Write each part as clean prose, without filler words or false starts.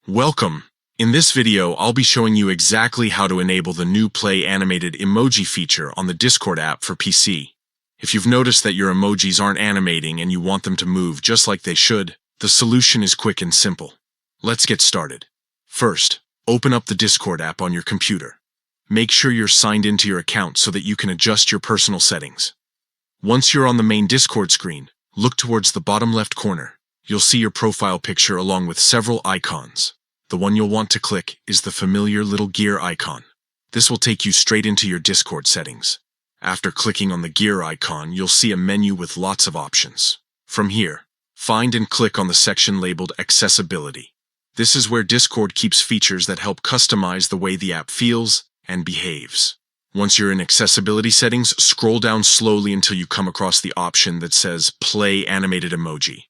Welcome! In this video, I'll be showing you exactly how to enable the new Play Animated Emoji feature on the Discord app for PC. If you've noticed that your emojis aren't animating and you want them to move just like they should, the solution is quick and simple. Let's get started. First, open up the Discord app on your computer. Make sure you're signed into your account so that you can adjust your personal settings. Once you're on the main Discord screen, look towards the bottom left corner. You'll see your profile picture along with several icons. The one you'll want to click is the familiar little gear icon. This will take you straight into your Discord settings. After clicking on the gear icon, you'll see a menu with lots of options. From here, find and click on the section labeled Accessibility. This is where Discord keeps features that help customize the way the app feels and behaves. Once you're in accessibility settings, scroll down slowly until you come across the option that says Play Animated Emoji.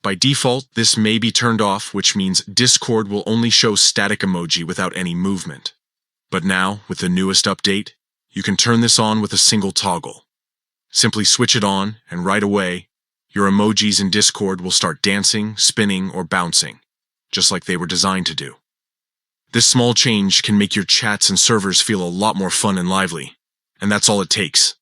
By default, this may be turned off, which means Discord will only show static emoji without any movement. But now, with the newest update, you can turn this on with a single toggle. Simply switch it on, and right away, your emojis in Discord will start dancing, spinning, or bouncing, just like they were designed to do. This small change can make your chats and servers feel a lot more fun and lively, and that's all it takes.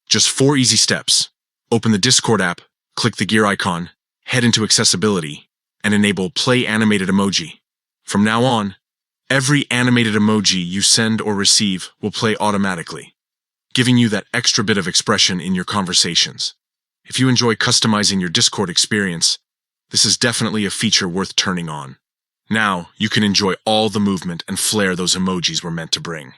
Just 4 easy steps. Open the Discord app, click the gear icon, head into Accessibility, and enable Play Animated Emoji. From now on, every animated emoji you send or receive will play automatically, giving you that extra bit of expression in your conversations. If you enjoy customizing your Discord experience, this is definitely a feature worth turning on. Now, you can enjoy all the movement and flair those emojis were meant to bring.